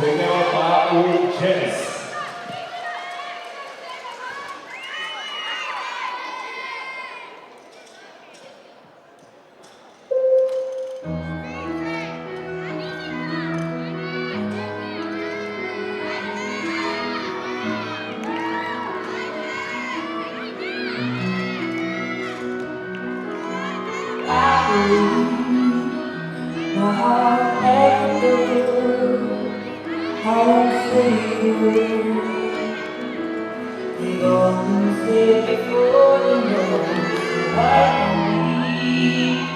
Gremo pa v jazz. My heart echoes, I won't say a word. They all said before you know I can be.